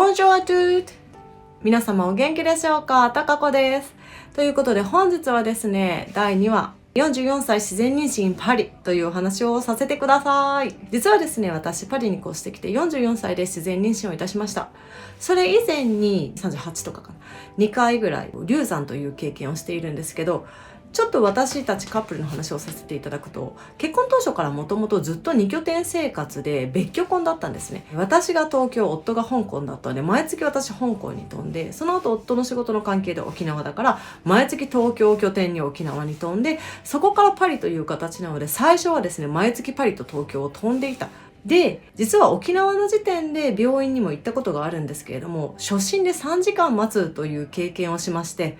Bonjour à tous! 皆様お元気でしょうか？たかこです。ということで本日はですね、第2話44歳自然妊娠パリというお話をさせてください。実はですね、私パリに越してきて44歳で自然妊娠をいたしました。それ以前に38とかかな、2回ぐらい流産という経験をしているんですけど、ちょっと私たちカップルの話をさせていただくと、結婚当初からもともとずっと2拠点生活で別居婚だったんですね。私が東京、夫が香港だったので、毎月私香港に飛んで、その後夫の仕事の関係で沖縄だから、毎月東京を拠点に沖縄に飛んで、そこからパリという形なので、最初はですね、毎月パリと東京を飛んでいた。で、実は沖縄の時点で病院にも行ったことがあるんですけれども、初診で3時間待つという経験をしまして、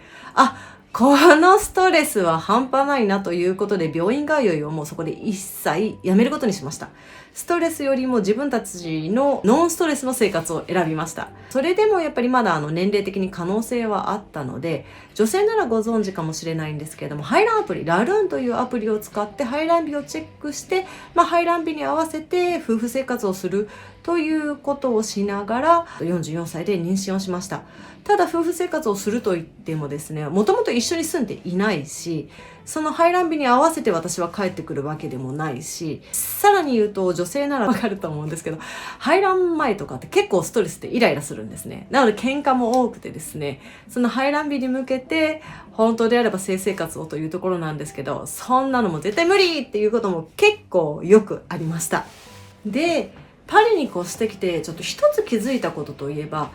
このストレスは半端ないなということで、病院通いをもうそこで一切やめることにしました。ストレスよりも自分たちのノンストレスの生活を選びました。それでもやっぱりまだ年齢的に可能性はあったので、女性ならご存知かもしれないんですけれども、排卵アプリ、ラルーンというアプリを使って排卵日をチェックして、排卵日に合わせて夫婦生活をするということをしながら44歳で妊娠をしました。ただ夫婦生活をするといってもですね、もともと一緒に住んでいないし、その排卵日に合わせて私は帰ってくるわけでもないし、さらに言うと女性ならわかると思うんですけど、排卵前とかって結構ストレスでイライラするんですね。なので喧嘩も多くてですね、その排卵日に向けて本当であれば性生活をというところなんですけど、そんなのも絶対無理っていうことも結構よくありました。で、パリに越してきてちょっと一つ気づいたことといえば、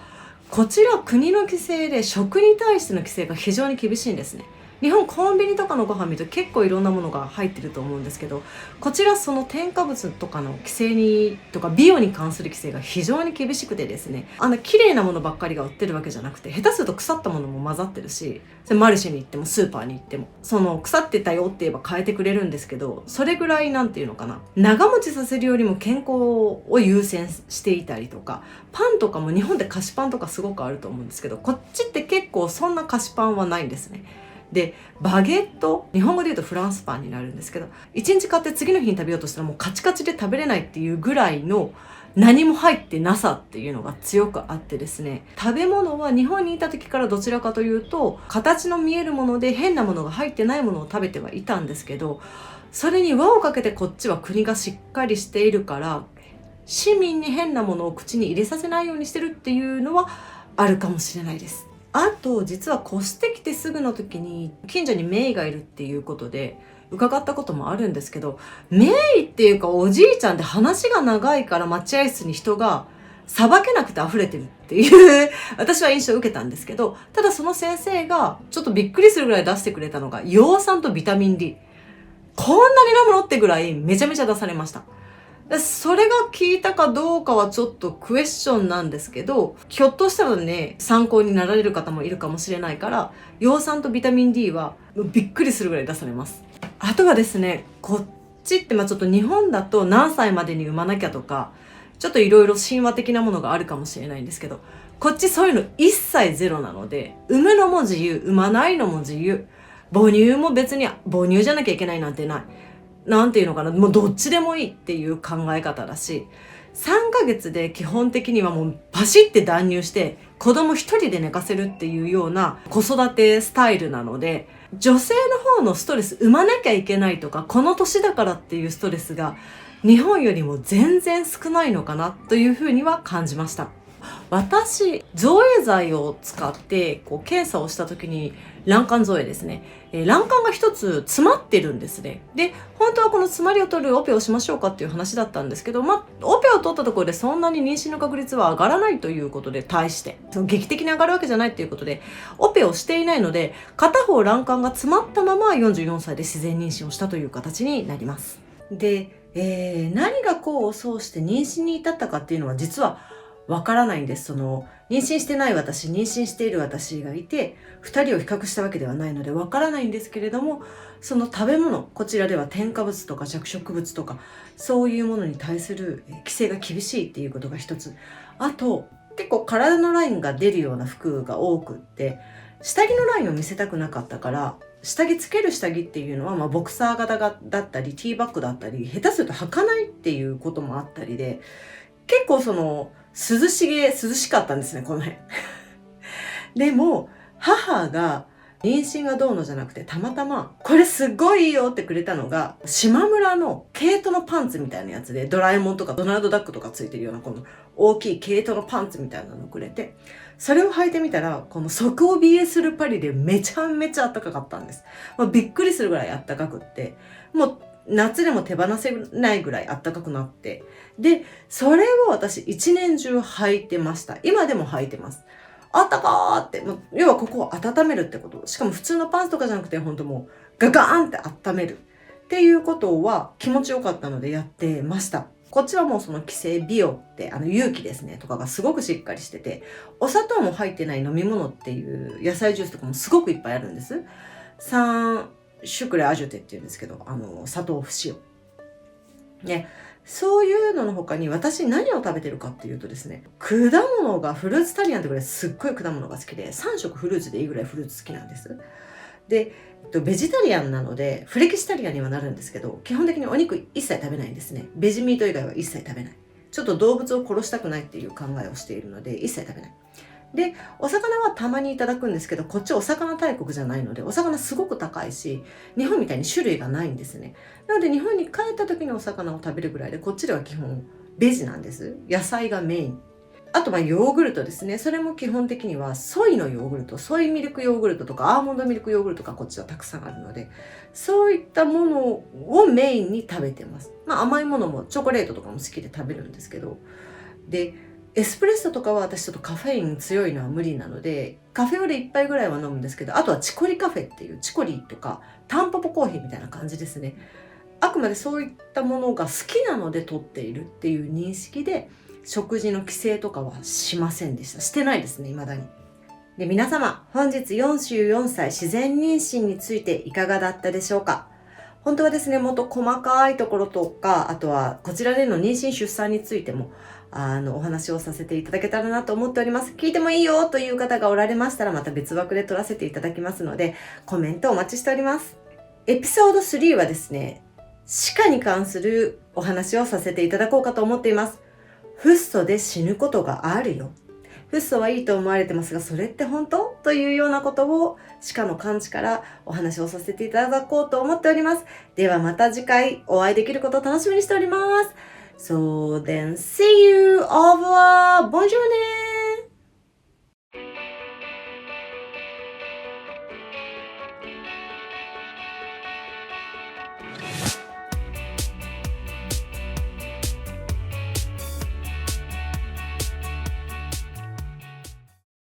こちら国の規制で食に対しての規制が非常に厳しいんですね。日本コンビニとかのご飯見ると結構いろんなものが入ってると思うんですけど、こちらその添加物とかの規制にとか美容に関する規制が非常に厳しくてですね、綺麗なものばっかりが売ってるわけじゃなくて、下手すると腐ったものも混ざってるし、マルシェに行ってもスーパーに行ってもその腐ってたよって言えば変えてくれるんですけど、それぐらいなんていうのかな、長持ちさせるよりも健康を優先していたりとか、パンとかも日本で菓子パンとかすごくあると思うんですけど、こっちって結構そんな菓子パンはないんですね。で、バゲット、日本語で言うとフランスパンになるんですけど、1日買って次の日に食べようとしたらもうカチカチで食べれないっていうぐらいの何も入ってなさっていうのが強くあってですね、食べ物は日本にいた時からどちらかというと形の見えるもので変なものが入ってないものを食べてはいたんですけど、それに輪をかけてこっちは国がしっかりしているから市民に変なものを口に入れさせないようにしてるっていうのはあるかもしれないです。あと実は越してきてすぐの時に近所にメイがいるっていうことで伺ったこともあるんですけど、メイっていうかおじいちゃんで話が長いから待合室に人がさばけなくて溢れてるっていう私は印象を受けたんですけど、ただその先生がちょっとびっくりするぐらい出してくれたのが葉酸とビタミン D、 こんなに飲むのってぐらいめちゃめちゃ出されました。それが効いたかどうかはちょっとクエスチョンなんですけど、ひょっとしたらね、参考になられる方もいるかもしれないから、葉酸とビタミン D はびっくりするぐらい出されます。あとはですね、こっちってちょっと日本だと何歳までに産まなきゃとか、ちょっといろいろ神話的なものがあるかもしれないんですけど、こっちそういうの一切ゼロなので、産むのも自由、産まないのも自由、母乳も別に母乳じゃなきゃいけないなんてない。なんていうのかな、もうどっちでもいいっていう考え方だし、3ヶ月で基本的にはもうパシッて断乳して子供一人で寝かせるっていうような子育てスタイルなので、女性の方のストレス、産まなきゃいけないとかこの年だからっていうストレスが日本よりも全然少ないのかなというふうには感じました。私、造影剤を使って検査をした時に卵管造影ですね、卵管が一つ詰まってるんですね。で、本当はこの詰まりを取るオペをしましょうかっていう話だったんですけど、オペを取ったところでそんなに妊娠の確率は上がらないということで、対してその劇的に上がるわけじゃないということでオペをしていないので、片方卵管が詰まったまま44歳で自然妊娠をしたという形になります。で、何が功を奏して妊娠に至ったかっていうのは実はわからないんです。妊娠してない私、妊娠している私がいて、2人を比較したわけではないのでわからないんですけれども、その食べ物、こちらでは添加物とか着色物とか、そういうものに対する規制が厳しいっていうことが一つ。あと、結構体のラインが出るような服が多くって、下着のラインを見せたくなかったから、下着つける下着っていうのは、ボクサー型だったり、ティーバッグだったり、下手すると履かないっていうこともあったりで、結構涼しかったんですね、この辺。でも、母が妊娠がどうのじゃなくて、たまたま、これすっごいいいよってくれたのが、島村の毛糸のパンツみたいなやつで、ドラえもんとかドナルドダックとかついてるような、この大きい毛糸のパンツみたいなのをくれて、それを履いてみたら、この底冷えするパリでめちゃめちゃ暖かかったんです。もうびっくりするぐらい暖かくって、もう夏でも手放せないぐらい暖かくなって、で、それを私一年中履いてました。今でも履いてます。あったかーって、要はここを温めるってこと。しかも普通のパンツとかじゃなくて、本当もうガガーンって温めるっていうことは気持ちよかったのでやってました。こっちはもうその規制美容って有機ですねとかがすごくしっかりしてて、お砂糖も入ってない飲み物っていう野菜ジュースとかもすごくいっぱいあるんです。サンシュクレアジュテっていうんですけど、砂糖不使用。ね。そういうのの他に私何を食べてるかっていうとですね、果物がフルーツタリアンってぐらいすっごい果物が好きで、3食フルーツでいいぐらいフルーツ好きなんです。で、ベジタリアンなので、フレキシタリアンにはなるんですけど、基本的にお肉一切食べないんですね。ベジミート以外は一切食べない。ちょっと動物を殺したくないっていう考えをしているので、一切食べない。で、お魚はたまにいただくんですけど、こっちお魚大国じゃないので、お魚すごく高いし、日本みたいに種類がないんですね。なので日本に帰った時にお魚を食べるぐらいで、こっちでは基本ベジなんです。野菜がメイン。あとヨーグルトですね。それも基本的にはソイのヨーグルト、ソイミルクヨーグルトとかアーモンドミルクヨーグルトがこっちはたくさんあるので、そういったものをメインに食べてます。甘いものもチョコレートとかも好きで食べるんですけど、で、エスプレッソとかは私ちょっとカフェイン強いのは無理なので、カフェオレ1杯ぐらいは飲むんですけど、あとはチコリカフェっていうチコリとかタンポポコーヒーみたいな感じですね。あくまでそういったものが好きなので取っているっていう認識で、食事の規制とかはしませんでした。してないですね、未だに。で、皆様、本日44歳自然妊娠についていかがだったでしょうか？本当はですね、もっと細かいところとか、あとはこちらでの妊娠出産についても、お話をさせていただけたらなと思っております。聞いてもいいよという方がおられましたら、また別枠で撮らせていただきますので、コメントお待ちしております。エピソード3はですね、歯科に関するお話をさせていただこうかと思っています。フッ素で死ぬことがあるよ。フッ素はいいと思われてますが、それって本当？というようなことを歯科の完治からお話をさせていただこうと思っております。ではまた次回お会いできることを楽しみにしております。So then see you. Au revoir. Bonjour.